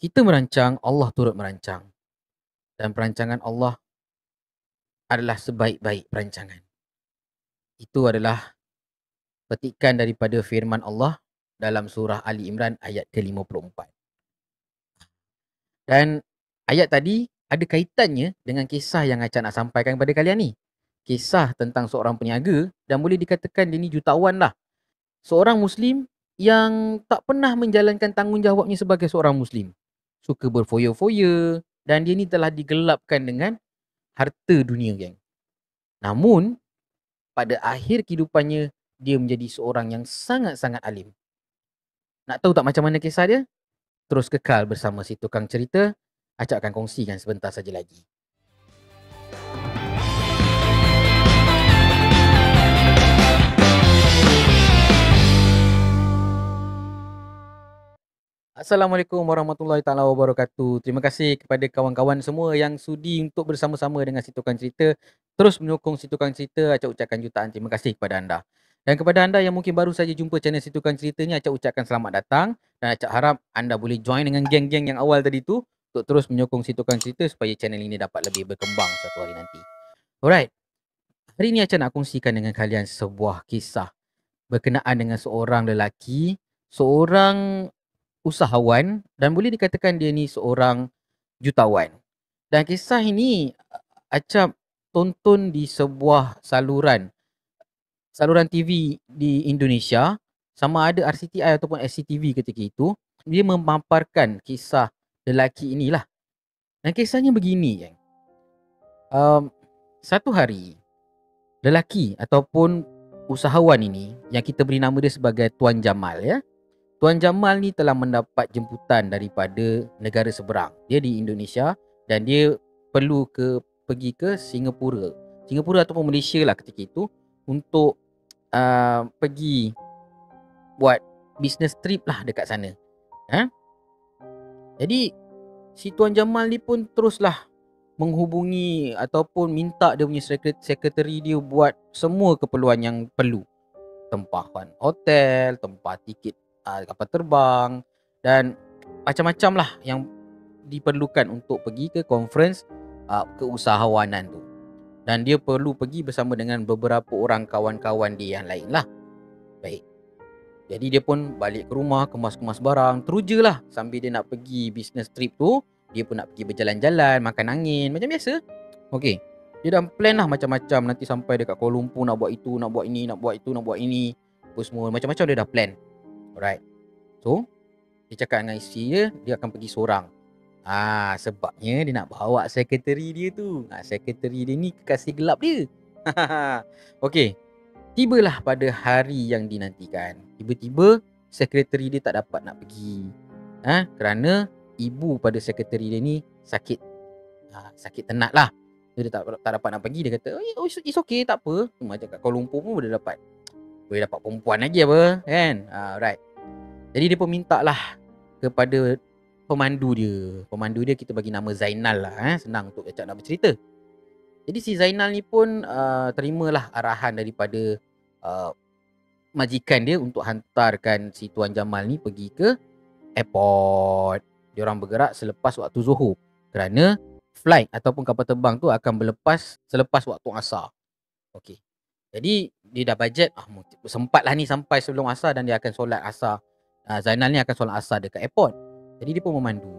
Kita merancang, Allah turut merancang. Dan perancangan Allah adalah sebaik-baik perancangan. Itu adalah petikan daripada firman Allah dalam surah Ali Imran ayat ke-54. Dan ayat tadi ada kaitannya dengan kisah yang Acah nak sampaikan kepada kalian ni. Kisah tentang seorang peniaga dan boleh dikatakan dia ni jutawan lah. Seorang Muslim yang tak pernah menjalankan tanggungjawabnya sebagai seorang Muslim. Suka berfoya-foya dan dia ni telah digelapkan dengan harta dunia, geng. Namun, pada akhir kehidupannya, dia menjadi seorang yang sangat-sangat alim. Nak tahu tak macam mana kisah dia? Terus kekal bersama si tukang cerita. Acak akan kongsikan sebentar saja lagi. Assalamualaikum warahmatullahi taala wabarakatuh. Terima kasih kepada kawan-kawan semua yang sudi untuk bersama-sama dengan si tukang cerita. Terus menyokong si tukang cerita. Acak ucapkan jutaan terima kasih kepada anda. Dan kepada anda yang mungkin baru saja jumpa channel si tukang cerita ni, Acak ucapkan selamat datang. Dan Acak harap anda boleh join dengan geng-geng yang awal tadi tu untuk terus menyokong si tukang cerita supaya channel ini dapat lebih berkembang satu hari nanti. Alright. Hari ni Acak nak kongsikan dengan kalian sebuah kisah berkenaan dengan seorang lelaki, seorang usahawan dan boleh dikatakan dia ni seorang jutawan. Dan kisah ini Acap tonton di sebuah saluran TV di Indonesia, sama ada RCTI ataupun SCTV ketika itu. Dia memaparkan kisah lelaki inilah. Dan kisahnya begini, geng. Satu hari, lelaki ataupun usahawan ini yang kita beri nama dia sebagai Tuan Jamal, ya. Tuan Jamal ni telah mendapat jemputan daripada negara seberang. Dia di Indonesia dan dia perlu pergi ke Singapura. Singapura ataupun Malaysia lah ketika itu untuk pergi buat business trip lah dekat sana. Jadi si Tuan Jamal ni pun teruslah menghubungi ataupun minta dia punya sekretari dia buat semua keperluan yang perlu. Tempahan hotel, tempah tiket kapal terbang dan macam-macam lah yang diperlukan untuk pergi ke conference keusahawanan tu. Dan dia perlu pergi bersama dengan beberapa orang kawan-kawan dia yang lain lah. Baik. Jadi dia pun balik ke rumah, kemas-kemas barang, teruja lah sambil dia nak pergi business trip tu. Dia pun nak pergi berjalan-jalan, makan angin, macam biasa. Okay. Dia dah plan lah macam-macam. Nanti sampai dekat Kuala Lumpur nak buat itu, nak buat ini, nak buat itu, nak buat ini. Apa semua, macam-macam dia dah plan. Alright. So, dia cakap dengan isteri dia akan pergi seorang. Sebabnya dia nak bawa sekretari dia tu. Sekretari dia ni kekasih gelap dia. Okay. Tibalah pada hari yang dinantikan. Tiba-tiba sekretari dia tak dapat nak pergi. Kerana ibu pada sekretari dia ni sakit. Sakit tenat lah. Dia tak dapat nak pergi. Dia kata, oh, it's okay, tak apa. Cuma kat Kuala Lumpur pun boleh dapat perempuan lagi apa, kan? Right. Jadi dia pun minta lah kepada pemandu dia. Pemandu dia kita bagi nama Zainal lah. Senang untuk Acak nak bercerita. Jadi si Zainal ni pun terimalah arahan daripada majikan dia untuk hantarkan si Tuan Jamal ni pergi ke airport. Diorang bergerak selepas waktu Zuhur. Kerana flight ataupun kapal terbang tu akan berlepas selepas waktu asar. Okey. Jadi dia dah bajet, sempatlah ni sampai sebelum asar dan dia akan solat asar. Zainal ni akan solat asar dekat airport. Jadi dia pun memandu.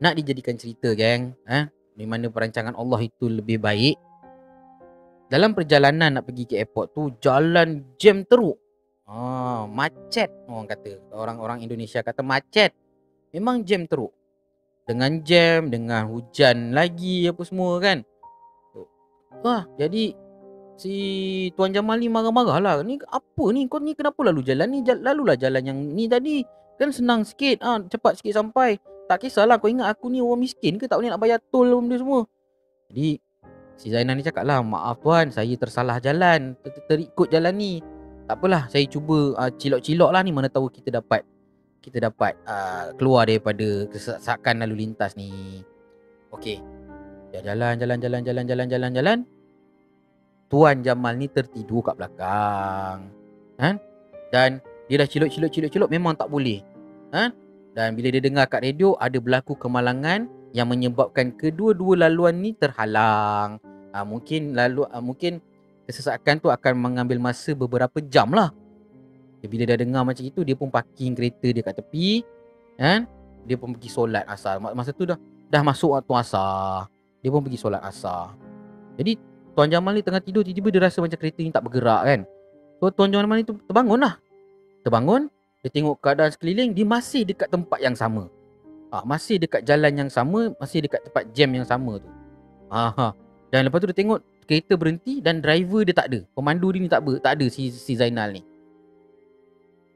Nak dijadikan cerita, geng, di mana perancangan Allah itu lebih baik. Dalam perjalanan nak pergi ke airport tu, jalan jam teruk. Macet orang kata. Orang-orang Indonesia kata macet. Memang jam teruk. Dengan jam, dengan hujan lagi apa semua kan. Jadi si Tuan Jamal ni marah-marah lah. Ni apa ni? Kau ni kenapa lalu jalan ni? Lalulah jalan yang ni tadi. Kan senang sikit. Cepat sikit sampai. Tak kisahlah, kau ingat aku ni orang miskin ke? Tak boleh nak bayar tol benda semua. Jadi si Zainal ni cakap lah, maaf tuan, saya tersalah jalan, terikut jalan ni. Tak apalah, saya cuba cilok-cilok lah ni, mana tahu kita dapat keluar daripada kesesakan lalu lintas ni. Okey. Jalan. Tuan Jamal ni tertidur kat belakang. Dan dia dah cilok memang tak boleh. Dan bila dia dengar kat radio ada berlaku kemalangan yang menyebabkan kedua-dua laluan ni terhalang. Mungkin kesesakan tu akan mengambil masa beberapa jam lah. Bila dia dengar macam itu, dia pun parking kereta dia kat tepi, kan? Dia pun pergi solat asar. Masa tu dah masuk waktu asar. Dia pun pergi solat asar. Jadi Tuan Jamal ni tengah tidur, tiba-tiba dia rasa macam kereta ni tak bergerak, kan? So Tuan Jamal ni terbangun lah. Terbangun, dia tengok keadaan sekeliling, dia masih dekat tempat yang sama. Masih dekat jalan yang sama, masih dekat tempat jam yang sama tu. Dan lepas tu dia tengok kereta berhenti dan driver dia tak ada. Pemandu dia ni tak ada si Zainal ni.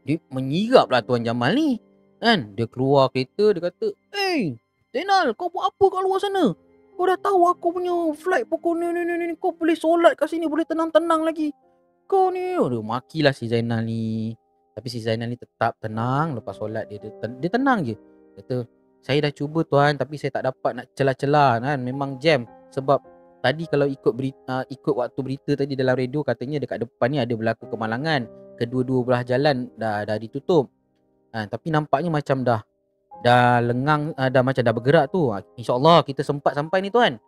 Dia menyirap lah Tuan Jamal ni, kan? Dia keluar kereta, dia kata, Zainal, kau buat apa kat luar sana? Kau dah tahu aku punya flight pukul ni. Kau boleh solat kat sini, boleh tenang-tenang lagi. Kau ni, dia makilah si Zainal ni. Tapi si Zainal ni tetap tenang. Lepas solat dia tenang je. Kata, saya dah cuba tuan, tapi saya tak dapat nak celah-celah, kan? Memang jam. Sebab tadi kalau ikut waktu berita tadi dalam radio, katanya dekat depan ni ada berlaku kemalangan. Kedua-dua belah jalan dah ditutup. Tapi nampaknya macam dah lengang, dah macam dah bergerak tu. InsyaAllah kita sempat sampai ni tuan.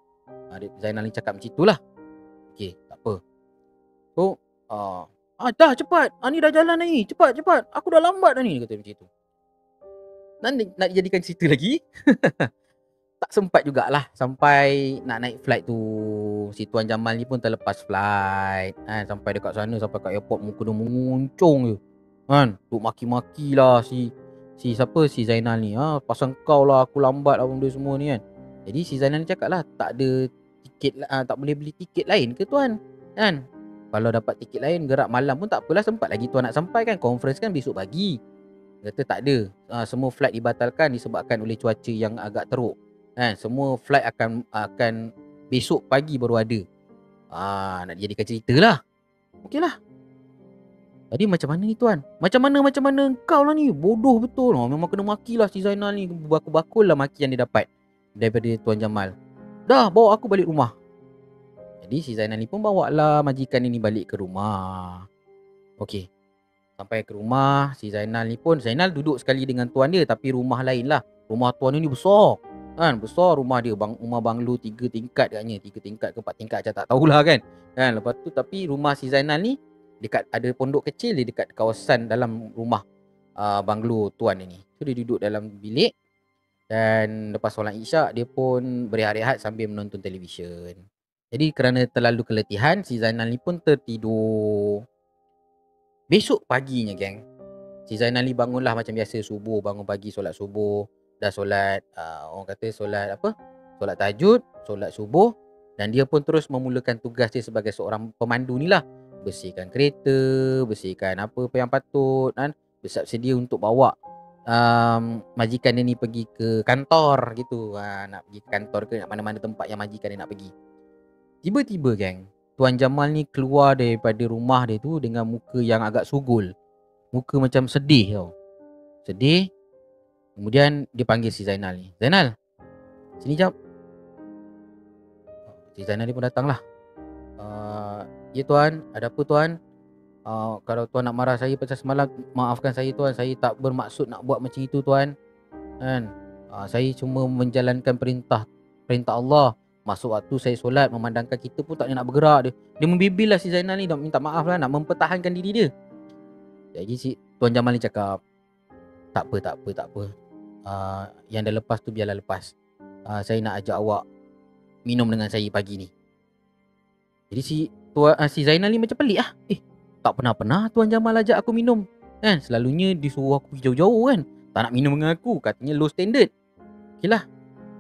Zainal ni cakap macam itulah. Okey, tak apa. So dah cepat, ni dah jalan ni. Cepat, aku dah lambat dah ni, kata macam tu. Nak dijadikan cerita lagi. Tak sempat jugalah sampai nak naik flight tu. Si Tuan Jamal ni pun terlepas flight, kan? Sampai dekat sana, sampai kat airport, muka dia menguncung je, kan? Duk maki-maki lah si Zainal ni. Pasal kau lah aku lambat lah benda semua ni, kan? Jadi si Zainal ni cakap lah, tak ada tiket lah, tak boleh beli tiket lain ke tuan, kan? Kalau dapat tiket lain gerak malam pun tak apalah, sempat lagi tuan nak sampai, kan? Conference kan besok pagi. Kata tak ada, semua flight dibatalkan disebabkan oleh cuaca yang agak teruk, kan? Semua flight akan besok pagi baru ada. Nak dijadikan cerita lah. Okey lah. Tadi macam mana ni tuan? Macam mana kau lah ni? Bodoh betul. Memang kena maki lah si Zainal ni. Bakul-bakul lah maki yang dia dapat daripada Tuan Jamal. Dah, bawa aku balik rumah. Jadi si Zainal ni pun bawa lah majikan ni balik ke rumah. Okey. Sampai ke rumah, si Zainal duduk sekali dengan tuan dia, tapi rumah lain lah. Rumah tuan ni besar, kan? Besar rumah dia, rumah banglo 3 tingkat katnya. 3 tingkat ke 4 tingkat macam tak tahulah, kan? Lepas tu tapi rumah si Zainal ni dekat ada pondok kecil, dia dekat kawasan dalam rumah banglo tuan ni. So dia duduk dalam bilik, dan lepas solat isyak dia pun berehat-rehat sambil menonton televisyen. Jadi kerana terlalu keletihan, si Zainal ni pun tertidur. Besok paginya, geng, si Zainal ni bangunlah macam biasa, subuh, bangun pagi, solat subuh. Dah solat, orang kata solat apa? Solat tahajud, solat subuh. Dan dia pun terus memulakan tugas dia sebagai seorang pemandu ni lah. Bersihkan kereta, bersihkan apa yang patut, kan? Bersiap sedia untuk bawa majikan dia ni pergi ke kantor gitu. Nak pergi ke kantor ke nak mana-mana tempat yang majikan dia nak pergi. Tiba-tiba, geng, Tuan Jamal ni keluar daripada rumah dia tu dengan muka yang agak sugul. Muka macam sedih tau. Sedih. Kemudian dia panggil si Zainal ni. Zainal, sini jap. Si Zainal ni pun datang lah. Ya tuan, ada apa tuan? Kalau tuan nak marah saya pasal semalam, maafkan saya tuan. Saya tak bermaksud nak buat macam itu tuan, kan? Saya cuma menjalankan perintah Allah. Masuk waktu saya solat, memandangkan kita pun tak nak bergerak. Dia membibil lah si Zainal ni, nak minta maaf lah, nak mempertahankan diri dia. Jadi si Tuan Jamal ni cakap, tak apa. Yang dah lepas tu biarlah lepas. Saya nak ajak awak minum dengan saya pagi ni. Jadi si Zainal ni macam pelik lah. Tak pernah Tuan Jamal ajak aku minum, kan? Selalunya dia suruh aku pergi jauh-jauh, kan? Tak nak minum dengan aku, katanya low standard. Okey lah.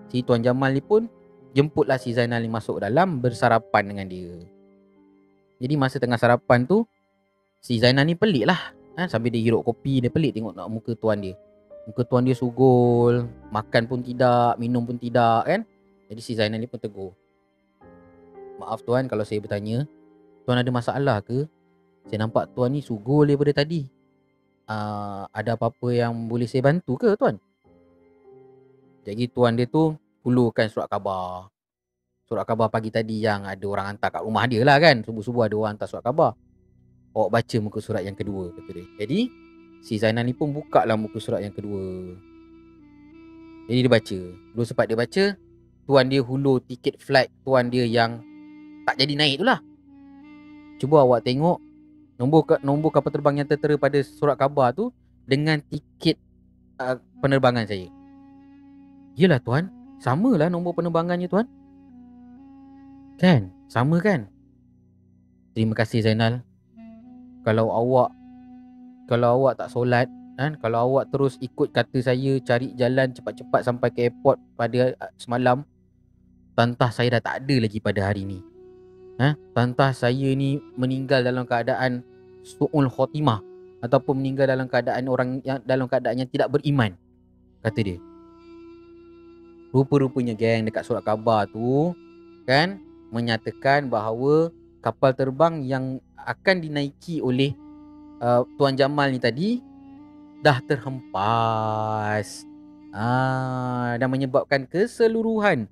Si Tuan Jamal ni pun jemputlah si Zainal ni masuk dalam, bersarapan dengan dia. Jadi masa tengah sarapan tu, si Zainal ni pelik lah, kan? Sambil dia hirup kopi, dia pelik tengok nak muka tuan dia. Muka tuan dia sugul, makan pun tidak, minum pun tidak, kan? Jadi si Zainal ni pun tegur. Maaf tuan kalau saya bertanya, tuan ada masalah ke? Saya nampak tuan ni sugul daripada tadi. Ada apa-apa yang boleh saya bantu ke tuan? Jadi tuan dia tu hulurkan surat khabar. Surat khabar pagi tadi yang ada orang hantar kat rumah dia lah, kan? Subuh-subuh ada orang hantar surat khabar. Awak baca muka surat yang kedua, kata dia. Jadi si Zainal ni pun buka lah muka surat yang kedua. Jadi dia baca. Dulu sempat dia baca, tuan dia hulur tiket flight tuan dia yang tak jadi naik tu lah. Cuba awak tengok nombor kapal terbang yang tertera pada surat khabar tu dengan tiket penerbangan saya. Yelah tuan, samalah nombor penerbangannya tuan. Kan? Sama kan? Terima kasih Zainal. Kalau awak tak solat kan, kalau awak terus ikut kata saya cari jalan cepat-cepat sampai ke airport pada semalam, tantah saya dah tak ada lagi pada hari ni. Tantah saya ni meninggal dalam keadaan su'ul khotimah ataupun meninggal dalam keadaan yang tidak beriman, kata dia. Rupa-rupanya geng dekat surat khabar tu kan menyatakan bahawa kapal terbang yang akan dinaiki oleh Tuan Jamal ni tadi dah terhempas dan menyebabkan keseluruhan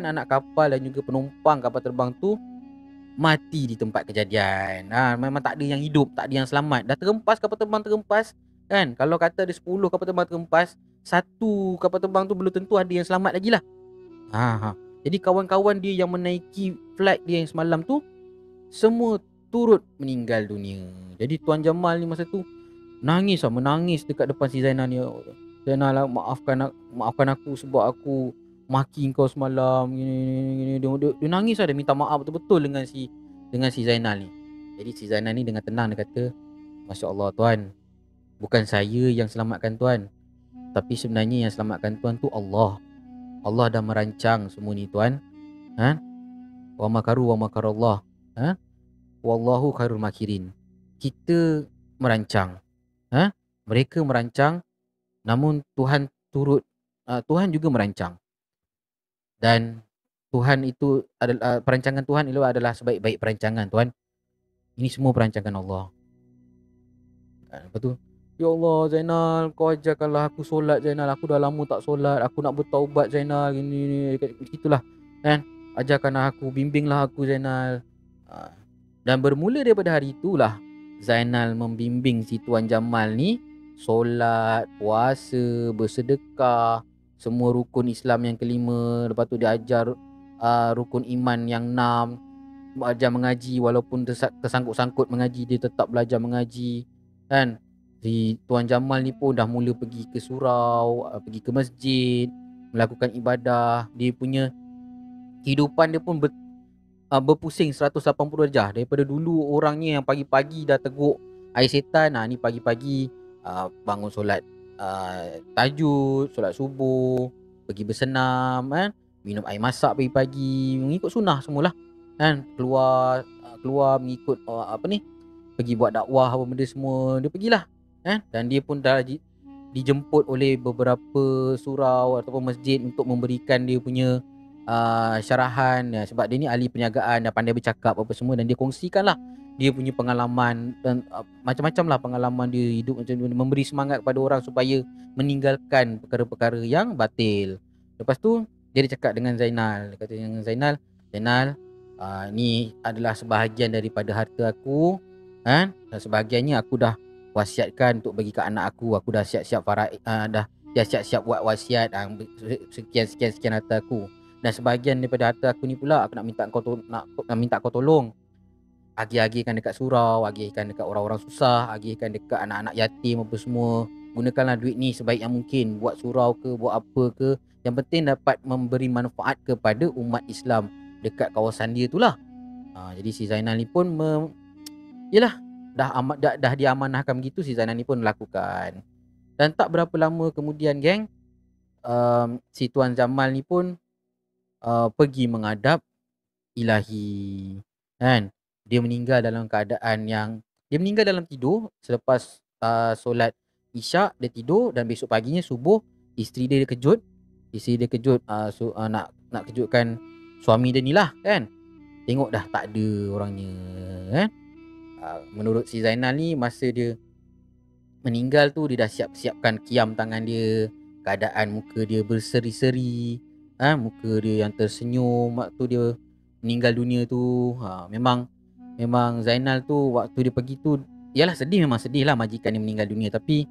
anak kapal dan juga penumpang kapal terbang tu mati di tempat kejadian. Memang tak ada yang hidup, tak ada yang selamat. Dah terhempas, kapal terbang terhempas kan. Kalau kata ada 10 kapal terbang terhempas, satu kapal terbang tu belum tentu ada yang selamat lagi lah. Jadi kawan-kawan dia yang menaiki flight dia yang semalam tu semua turut meninggal dunia. Jadi Tuan Jamal ni masa tu menangis dekat depan si Zainal ni. Zainal, maafkan aku sebab aku maki kau semalam gini. Dia nangis lah, dia minta maaf betul-betul dengan si Zainal ni. Jadi si Zainal ni dengan tenang dia kata, Masya Allah tuan, bukan saya yang selamatkan tuan, tapi sebenarnya yang selamatkan tuan tu Allah. Allah dah merancang semua ni tuan. Wa makaru wa makarallah. Wallahu khairul makirin. Kita merancang. Mereka merancang, namun Tuhan juga merancang. Dan Tuhan itu adalah perancangan Tuhan itu adalah sebaik-baik perancangan tuan. Ini semua perancangan Allah. Lepas tu, ya Allah Zainal, kau ajarkanlah aku solat Zainal. Aku dah lama tak solat. Aku nak bertaubat Zainal. Gini gitulah kan. Ajarkanlah aku, bimbinglah aku Zainal. Dan bermula daripada hari itulah Zainal membimbing si Tuan Jamal ni solat, puasa, bersedekah, semua rukun Islam yang kelima. Lepas tu dia ajar rukun iman yang 6, ajar mengaji walaupun tersangkut-sangkut mengaji, dia tetap belajar mengaji kan. Si Tuan Jamal ni pun dah mula pergi ke surau, pergi ke masjid, melakukan ibadah. Dia punya kehidupan dia pun berpusing 180 darjah. Daripada dulu orangnya yang pagi-pagi dah teguk air setan, ni pagi-pagi bangun solat tahajud, solat subuh, pergi bersenam kan, minum air masak pagi-pagi, mengikut sunnah semualah kan. Keluar mengikut pergi buat dakwah apa benda semua, dia pergilah kan. Dan dia pun dah dijemput oleh beberapa surau ataupun masjid untuk memberikan dia punya syarahan sebab dia ni ahli perniagaan, dah pandai bercakap apa semua, dan dia kongsikanlah dia punya pengalaman dan macam-macam lah pengalaman dia hidup macam ni, memberi semangat kepada orang supaya meninggalkan perkara-perkara yang batil. Lepas tu dia cakap dengan Zainal, dia kata dengan Zainal, ni adalah sebahagian daripada harta aku kan, dan sebahagiannya aku dah wasiatkan untuk bagi ke anak aku. Aku dah siap-siap dah siap-siap buat wasiat sekian harta aku. Dan sebahagian daripada harta aku ni pula aku nak minta kau tolong agih-agihkan dekat surau, agihkan dekat orang-orang susah, agihkan dekat anak-anak yatim apa semua. Gunakanlah duit ni sebaik yang mungkin, buat surau ke, buat apa ke, yang penting dapat memberi manfaat kepada umat Islam dekat kawasan dia tu lah. Jadi si Zainal ni pun dah diamanahkan begitu, si Zainal ni pun melakukan. Dan tak berapa lama kemudian geng, si Tuan Jamal ni pun pergi menghadap Ilahi kan. Dia meninggal dalam tidur selepas solat Isyak. Dia tidur dan besok paginya subuh isteri dia kejut. Nak kejutkan suami dia ni lah kan. Tengok dah tak ada orangnya kan. Menurut si Zainal ni, masa dia meninggal tu dia dah siapkan kiam tangan dia, keadaan muka dia berseri-seri, muka dia yang tersenyum waktu dia meninggal dunia tu. Memang Zainal tu waktu dia pergi tu, yalah sedih, memang sedih lah majikan dia meninggal dunia, tapi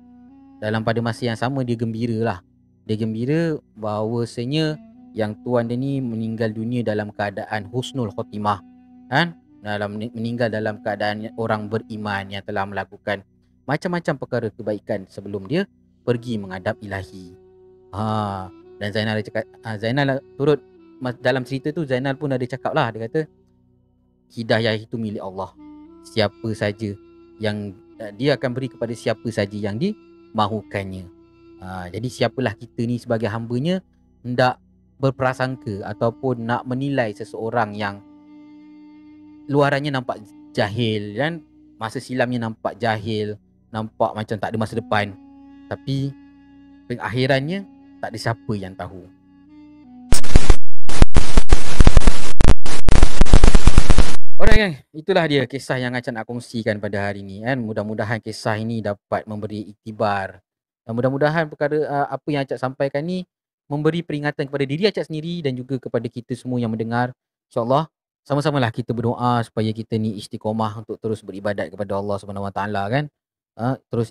pada masa yang sama dia gembira lah Dia gembira bahawasanya yang tuan dia ni meninggal dunia dalam keadaan husnul khotimah, kan? Meninggal dalam keadaan orang beriman yang telah melakukan macam-macam perkara kebaikan sebelum dia pergi menghadap Ilahi. Dan Zainal ada cakap, Zainal turut dalam cerita tu, Zainal pun ada cakap lah, dia kata hidayah itu milik Allah. Siapa saja yang dia akan beri kepada siapa saja yang dimahukannya. Jadi siapalah kita ni sebagai hambanya hendak berprasangka ataupun nak menilai seseorang yang luarannya nampak jahil kan, masa silamnya nampak jahil, nampak macam tak ada masa depan, tapi pengakhirannya tak ada siapa yang tahu. Alright kan, itulah dia kisah yang Acan nak kongsikan pada hari ni kan. Mudah-mudahan kisah ini dapat memberi iktibar. Dan mudah-mudahan perkara apa yang Acak sampaikan ni memberi peringatan kepada diri Acak sendiri dan juga kepada kita semua yang mendengar. InsyaAllah sama-samalah kita berdoa supaya kita ni istiqomah untuk terus beribadat kepada Allah Subhanahu Wa Taala kan. Terus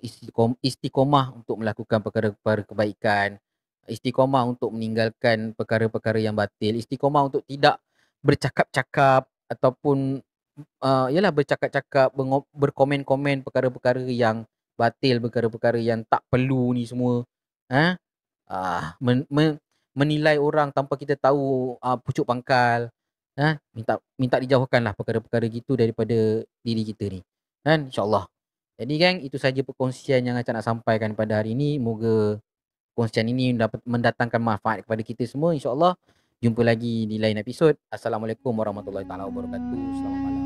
istiqomah untuk melakukan perkara-perkara kebaikan. Istiqomah untuk meninggalkan perkara-perkara yang batil. Istiqomah untuk tidak bercakap-cakap ataupun yalah bercakap-cakap, berkomen-komen perkara-perkara yang batil, perkara-perkara yang tak perlu ni semua. Menilai orang tanpa kita tahu pucuk pangkal. Minta dijauhkanlah perkara-perkara gitu daripada diri kita ni. Kan, insya-Allah. Jadi gang, itu saja perkongsian yang Acak nak sampaikan pada hari ini. Moga perkongsian ini dapat mendatangkan manfaat kepada kita semua, insya-Allah. Jumpa lagi di lain episod. Assalamualaikum warahmatullahi taala wabarakatuh. Selamat malam.